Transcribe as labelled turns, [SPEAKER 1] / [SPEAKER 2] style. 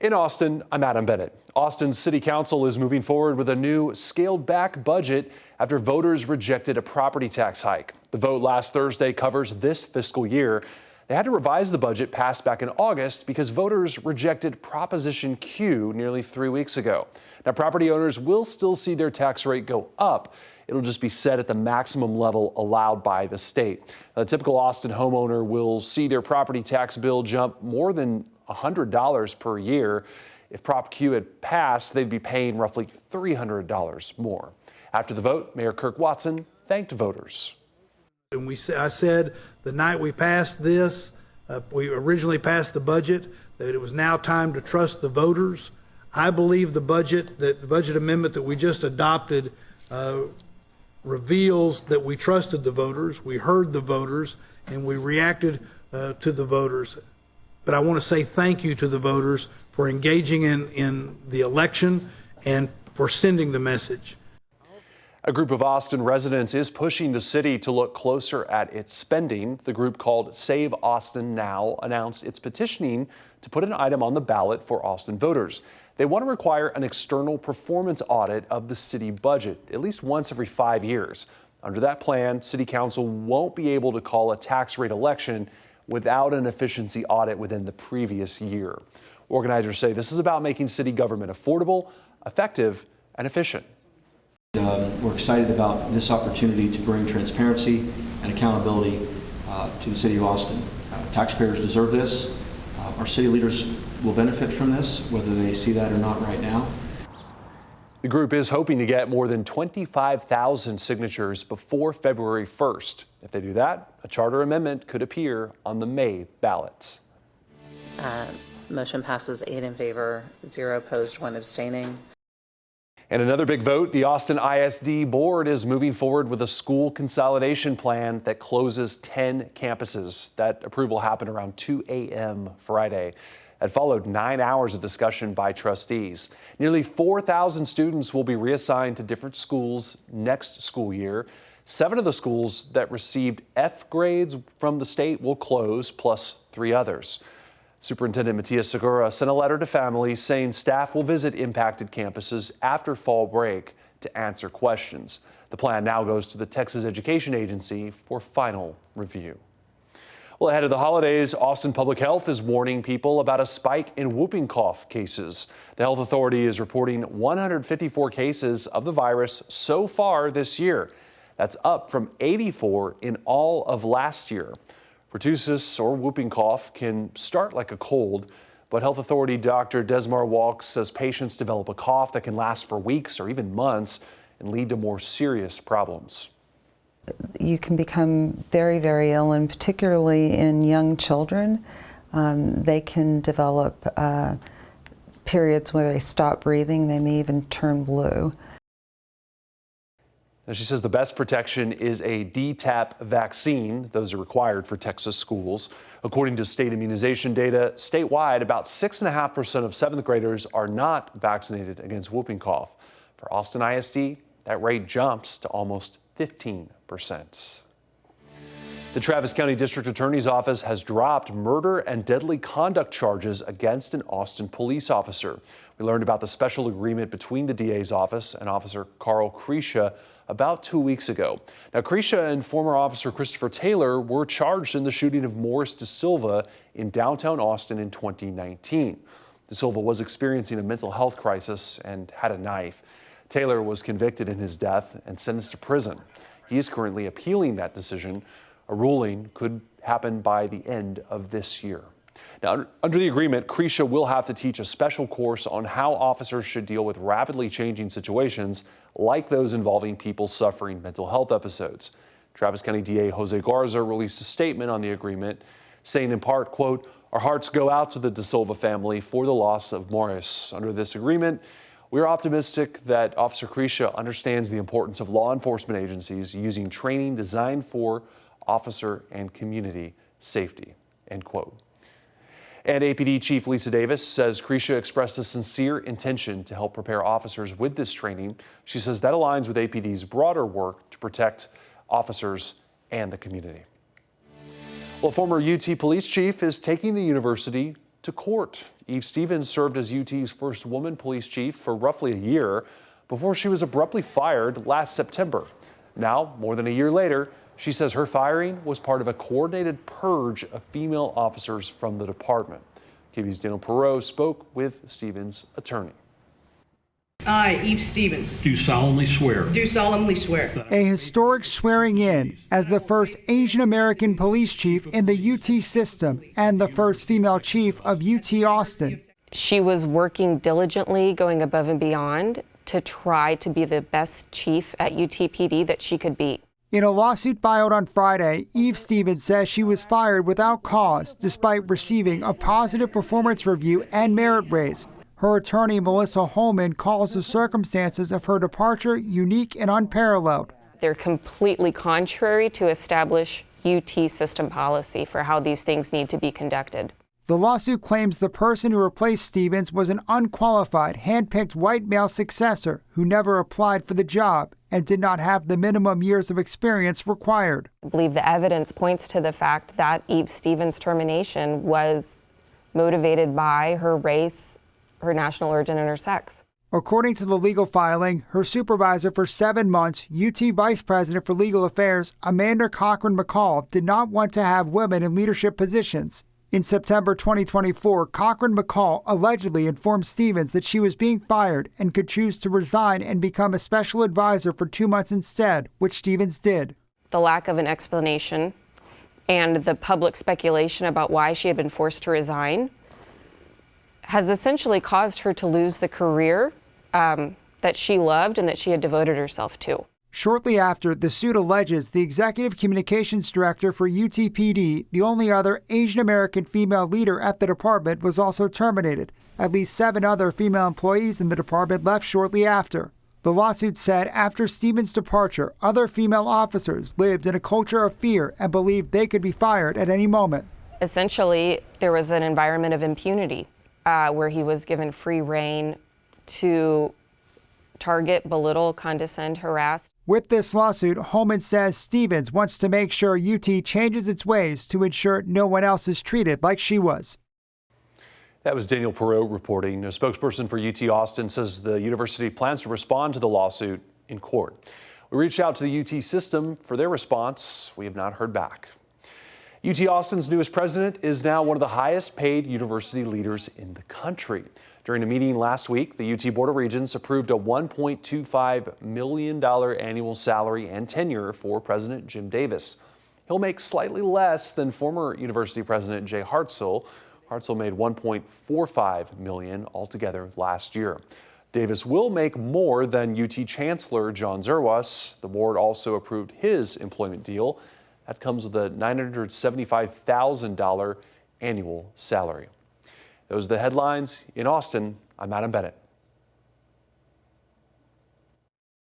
[SPEAKER 1] In Austin, I'm Adam Bennett. Austin's City Council is moving forward with a new scaled-back budget after voters rejected a property tax hike. The vote last Thursday covers this fiscal year. They had to revise the budget passed back in August because voters rejected Proposition Q nearly 3 weeks ago. Now, property owners will still see their tax rate go up. It'll just be set at the maximum level allowed by the state. A typical Austin homeowner will see their property tax bill jump more than $100 per year. If Prop Q had passed, they'd be paying roughly $300 more. After the vote, Mayor Kirk Watson thanked voters.
[SPEAKER 2] And I said the night we passed this, we originally passed the budget, that it was now time to trust the voters. I believe the budget amendment that we just adopted reveals that we trusted the voters, we heard the voters, and we reacted to the voters. But I want to say thank you to the voters for engaging in the election and for sending the message.
[SPEAKER 1] A group of Austin residents is pushing the city to look closer at its spending. The group called Save Austin Now announced it's petitioning to put an item on the ballot for Austin voters. They want to require an external performance audit of the city budget at least once every 5 years. Under that plan, City Council won't be able to call a tax rate election without an efficiency audit within the previous year. Organizers say this is about making city government affordable, effective, and efficient.
[SPEAKER 3] We're excited about this opportunity to bring transparency and accountability to the city of Austin. Taxpayers deserve this. Our city leaders will benefit from this, whether they see that or not right now.
[SPEAKER 1] The group is hoping to get more than 25,000 signatures before February 1st. If they do that, a charter amendment could appear on the May ballot.
[SPEAKER 4] Motion passes 8 in favor, 0 opposed, 1 abstaining.
[SPEAKER 1] And another big vote, the Austin ISD board is moving forward with a school consolidation plan that closes 10 campuses. That approval happened around 2 a.m. Friday. That followed 9 hours of discussion by trustees. Nearly 4,000 students will be reassigned to different schools next school year. 7 of the schools that received F grades from the state will close, plus 3 others. Superintendent Matias Segura sent a letter to families saying staff will visit impacted campuses after fall break to answer questions. The plan now goes to the Texas Education Agency for final review. Well, ahead of the holidays, Austin Public Health is warning people about a spike in whooping cough cases. The health authority is reporting 154 cases of the virus so far this year. That's up from 84 in all of last year. Pertussis, or whooping cough, can start like a cold, but Health Authority Dr. Desmar Walks says patients develop a cough that can last for weeks or even months and lead to more serious problems.
[SPEAKER 5] You can become very, very ill, and particularly in young children, they can develop periods where they stop breathing. They may even turn blue.
[SPEAKER 1] Now, she says the best protection is a DTaP vaccine. Those are required for Texas schools. According to state immunization data, statewide, about 6.5% of 7th graders are not vaccinated against whooping cough. For Austin ISD, that rate jumps to almost 15%. The Travis County District Attorney's Office has dropped murder and deadly conduct charges against an Austin police officer. We learned about the special agreement between the DA's office and Officer Carl Crecia about 2 weeks ago. Now, Crecia and former Officer Christopher Taylor were charged in the shooting of Morris De Silva in downtown Austin in 2019. De Silva was experiencing a mental health crisis and had a knife. Taylor was convicted in his death and sentenced to prison. He is currently appealing that decision. A ruling could happen by the end of this year. Now, under the agreement, Crecia will have to teach a special course on how officers should deal with rapidly changing situations like those involving people suffering mental health episodes. Travis County DA Jose Garza released a statement on the agreement saying in part, quote, "Our hearts go out to the De Silva family for the loss of Morris. Under this agreement, we are optimistic that Officer Crecia understands the importance of law enforcement agencies using training designed for officer and community safety," end quote. And APD Chief Lisa Davis says Crecia expressed a sincere intention to help prepare officers with this training. She says that aligns with APD's broader work to protect officers and the community. Well, former UT police chief is taking the university to court. Eve Stevens served as UT's first woman police chief for roughly a year before she was abruptly fired last September. Now, more than a year later, she says her firing was part of a coordinated purge of female officers from the department. KVUE's Daniel Perot spoke with Stevens' attorney.
[SPEAKER 6] I, Eve Stevens,
[SPEAKER 7] Do solemnly swear.
[SPEAKER 6] do solemnly swear
[SPEAKER 8] A historic swearing in as the first Asian American police chief in the UT system and the first female chief of UT Austin.
[SPEAKER 9] She was working diligently, going above and beyond to try to be the best chief at UTPD that she could be.
[SPEAKER 8] In a lawsuit filed on Friday, Eve Stevens says she was fired without cause despite receiving a positive performance review and merit raise. Her attorney, Melissa Holman, calls the circumstances of her departure unique and unparalleled.
[SPEAKER 9] They're completely contrary to established UT system policy for how these things need to be conducted.
[SPEAKER 8] The lawsuit claims the person who replaced Stevens was an unqualified, hand-picked white male successor who never applied for the job and did not have the minimum years of experience required.
[SPEAKER 9] I believe the evidence points to the fact that Eve Stevens' termination was motivated by her race, her national origin, and her sex.
[SPEAKER 8] According to the legal filing, her supervisor for 7 months, UT Vice President for Legal Affairs, Amanda Cochran McCall, did not want to have women in leadership positions. In September 2024, Cochran McCall allegedly informed Stevens that she was being fired and could choose to resign and become a special advisor for 2 months instead, which Stevens did.
[SPEAKER 9] The lack of an explanation and the public speculation about why she had been forced to resign has essentially caused her to lose the career that she loved and that she had devoted herself to.
[SPEAKER 8] Shortly after, the suit alleges the executive communications director for UTPD, the only other Asian American female leader at the department, was also terminated. At least 7 other female employees in the department left shortly after. The lawsuit said after Stevens' departure, other female officers lived in a culture of fear and believed they could be fired at any moment.
[SPEAKER 9] Essentially, there was an environment of impunity where he was given free rein to target, belittle, condescend, harass.
[SPEAKER 8] With this lawsuit, Holman says Stevens wants to make sure UT changes its ways to ensure no one else is treated like she was.
[SPEAKER 1] That was Daniel Perot reporting. A spokesperson for UT Austin says the university plans to respond to the lawsuit in court. We reached out to the UT system for their response. We have not heard back. UT Austin's newest president is now one of the highest paid university leaders in the country. During a meeting last week, the UT Board of Regents approved a $1.25 million annual salary and tenure for President Jim Davis. He'll make slightly less than former university president Jay Hartzell. Hartzell made $1.45 million altogether last year. Davis will make more than UT Chancellor John Zerwas. The board also approved his employment deal. That comes with a $975,000 annual salary. Those are the headlines in Austin. I'm Adam Bennett.